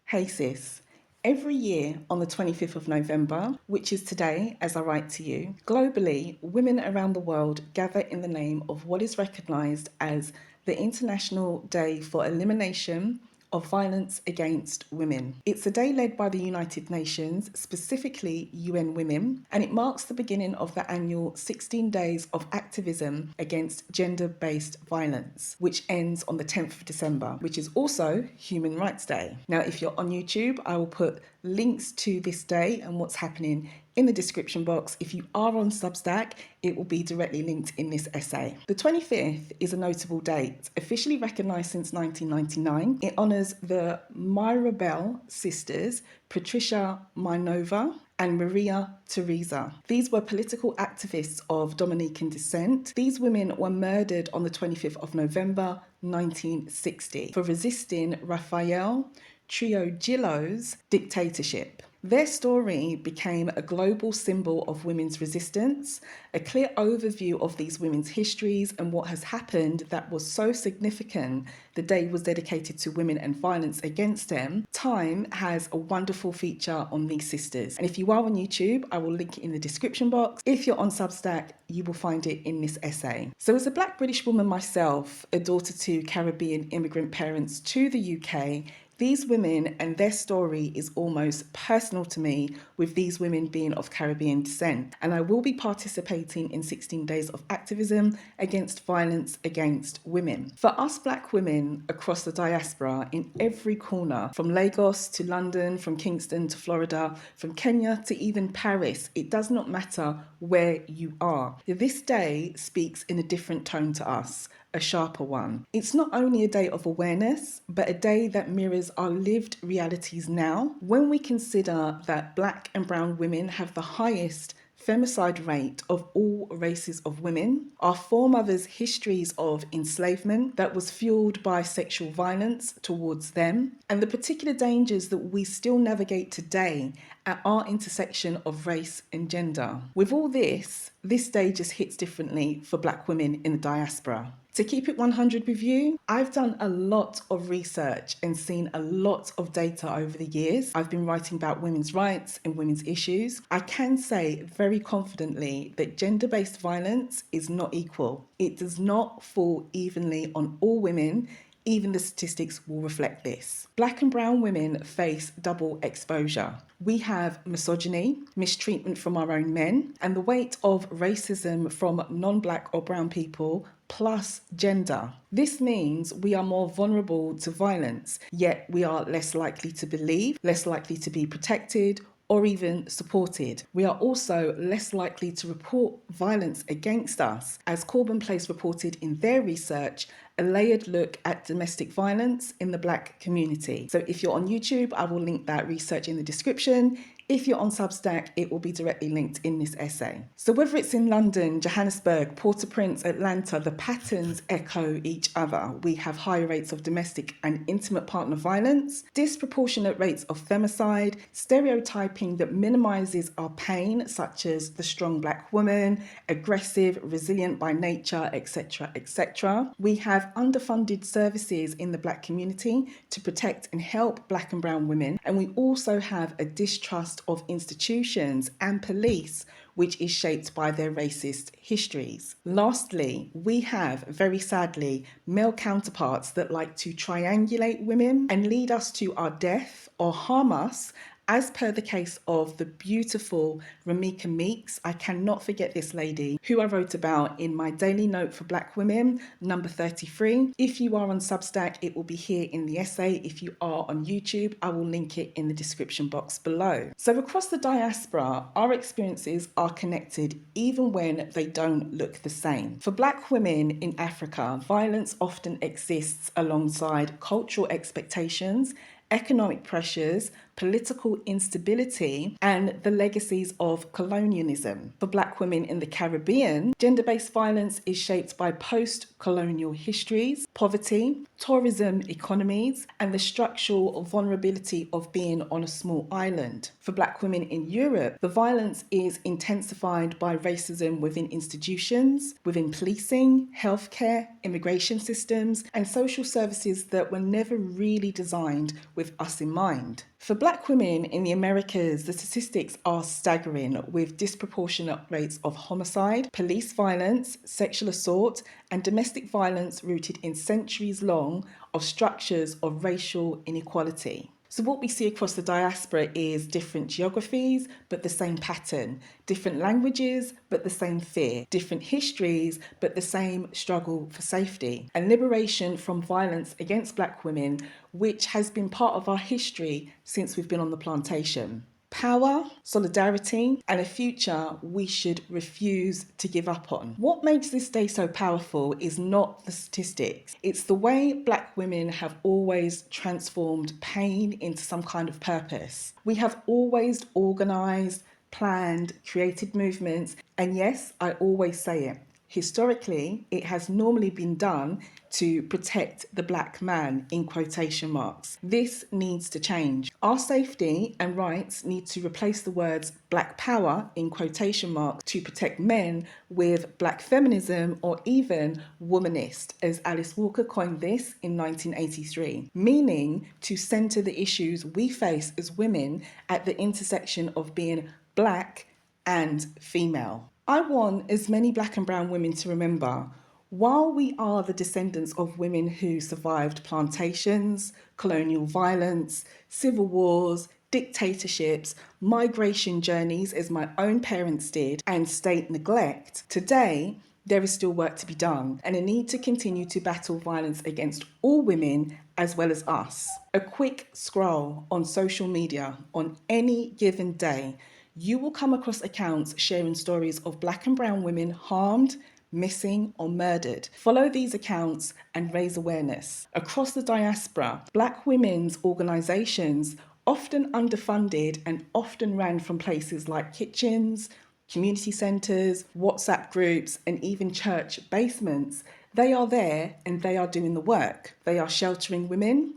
Hey sis, every year on the 25th of November, which is today as I write to you, globally, women around the world gather in the name of what is recognised as the International Day for Elimination of Violence Against Women. It's a day led by the United Nations, specifically UN Women, and it marks the beginning of the annual 16 days of activism against gender-based violence, which ends on the 10th of December, which is also Human Rights Day. Now, if you're on YouTube, I will put links to this day and what's happening in the description box. If you are on Substack, it will be directly linked in this essay. The 25th is a notable date, officially recognised since 1999. It honours the Mirabal sisters, Patria, Minerva, and María, Teresa. These were political activists of Dominican descent. These women were murdered on the 25th of November 1960 for resisting Rafael Trujillo's dictatorship. Their story became a global symbol of women's resistance, a clear overview of these women's histories and what has happened that was so significant. The day was dedicated to women and violence against them. Time has a wonderful feature on these sisters. And if you are on YouTube, I will link it in the description box. If you're on Substack, you will find it in this essay. So as a Black British woman myself, a daughter to Caribbean immigrant parents to the UK, these women and their story is almost personal to me, with these women being of Caribbean descent. And I will be participating in 16 days of activism against violence against women. For us Black women across the diaspora, in every corner, from Lagos to London, from Kingston to Florida, from Kenya to even Paris, it does not matter where you are. This day speaks in a different tone to us, a sharper one. It's not only a day of awareness, but a day that mirrors our lived realities now. When we consider that Black and brown women have the highest femicide rate of all races of women, our foremothers' histories of enslavement that was fueled by sexual violence towards them, and the particular dangers that we still navigate today at our intersection of race and gender. With all this day just hits differently for Black women in the diaspora. To keep it 100 with you, I've done a lot of research and seen a lot of data over the years. I've been writing about women's rights and women's issues. I can say very confidently that gender-based violence is not equal. It does not fall evenly on all women. Even the statistics will reflect this. Black and brown women face double exposure. We have misogyny, mistreatment from our own men, and the weight of racism from non-Black or brown people, plus gender. This means we are more vulnerable to violence, yet we are less likely to believe, less likely to be protected, or even supported. We are also less likely to report violence against us, as Corbyn Place reported in their research a layered look at domestic violence in the Black community. So if you're on YouTube, I will link that research in the description. If you're on Substack, it will be directly linked in this essay. So whether it's in London, Johannesburg, Port-au-Prince, Atlanta, the patterns echo each other. We have higher rates of domestic and intimate partner violence, disproportionate rates of femicide, stereotyping that minimises our pain, such as the strong Black woman, aggressive, resilient by nature, etc., etc. We have underfunded services in the Black community to protect and help Black and brown women, and we also have a distrust of institutions and police, which is shaped by their racist histories. Lastly, we have, very sadly, male counterparts that like to triangulate women and lead us to our death or harm us, as per the case of the beautiful Ramika Meeks. I cannot forget this lady, who I wrote about in my daily note for Black women, number 33. If you are on Substack, it will be here in the essay. If you are on YouTube, I will link it in the description box below. So across the diaspora, our experiences are connected even when they don't look the same. For Black women in Africa, violence often exists alongside cultural expectations, economic pressures, political instability, and the legacies of colonialism. For Black women in the Caribbean, gender-based violence is shaped by post-colonial histories, poverty, tourism economies, and the structural vulnerability of being on a small island. For Black women in Europe, the violence is intensified by racism within institutions, within policing, healthcare, immigration systems, and social services that were never really designed with us in mind. For Black women in the Americas, the statistics are staggering, with disproportionate rates of homicide, police violence, sexual assault, and domestic violence rooted in centuries long of structures of racial inequality. So what we see across the diaspora is different geographies, but the same pattern. Different languages, but the same fear. Different histories, but the same struggle for safety. And liberation from violence against Black women, which has been part of our history since we've been on the plantation. Power, solidarity, and a future we should refuse to give up on. What makes this day so powerful is not the statistics. It's the way Black women have always transformed pain into some kind of purpose. We have always organised, planned, created movements, and yes, I always say it. Historically, it has normally been done to protect the Black man, in quotation marks. This needs to change. Our safety and rights need to replace the words Black power, in quotation marks, to protect men with Black feminism or even womanist, as Alice Walker coined this in 1983, meaning to centre the issues we face as women at the intersection of being Black and female. I want as many Black and brown women to remember, while we are the descendants of women who survived plantations, colonial violence, civil wars, dictatorships, migration journeys, as my own parents did, and state neglect, today there is still work to be done and a need to continue to battle violence against all women as well as us. A quick scroll on social media on any given day, you will come across accounts sharing stories of Black and brown women harmed, missing, or murdered. Follow these accounts and raise awareness. Across the diaspora, Black women's organisations, often underfunded and often ran from places like kitchens, community centres, WhatsApp groups, and even church basements, they are there and they are doing the work. They are sheltering women,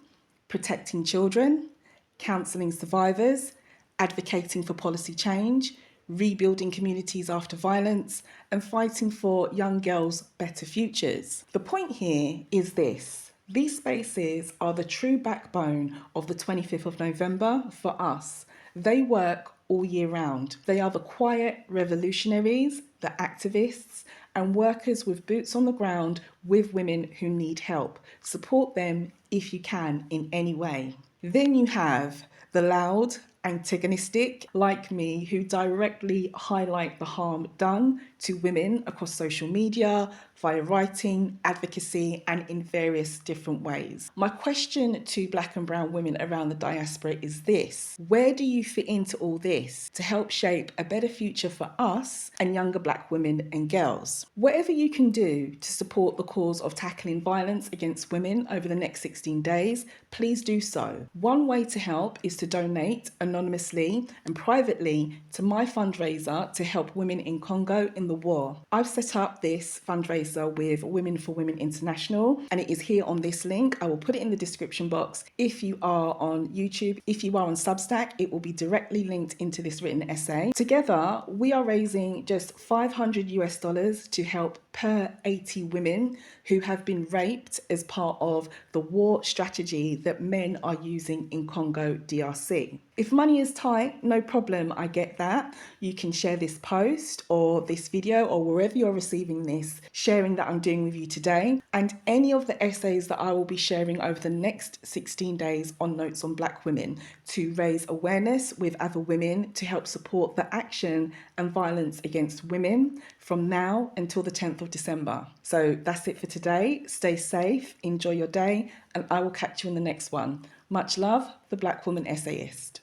protecting children, counselling survivors, advocating for policy change, rebuilding communities after violence, and fighting for young girls' better futures. The point here is this. These spaces are the true backbone of the 25th of November for us. They work all year round. They are the quiet revolutionaries, the activists, and workers with boots on the ground with women who need help. Support them if you can in any way. Then you have the loud, antagonistic, like me, who directly highlight the harm done to women across social media, via writing, advocacy, and in various different ways. My question to Black and brown women around the diaspora is this: where do you fit into all this to help shape a better future for us and younger Black women and girls? Whatever you can do to support the cause of tackling violence against women over the next 16 days, please do so. One way to help is to donate anonymously and privately to my fundraiser to help women in Congo in the war. I've set up this fundraiser with Women for Women International, and it is here on this link. I will put it in the description box. If you are on YouTube, if you are on Substack, it will be directly linked into this written essay. Together, we are raising just $500 to help per 80 women who have been raped as part of the war strategy that men are using in Congo DRC. If money is tight, no problem, I get that. You can share this post or this video or wherever you're receiving this, sharing that I'm doing with you today, and any of the essays that I will be sharing over the next 16 days on Notes on Black Women to raise awareness with other women to help support the action and violence against women from now until the 10th of December. So that's it for today. Stay safe, enjoy your day, and I will catch you in the next one. Much love, the Black Woman Essayist.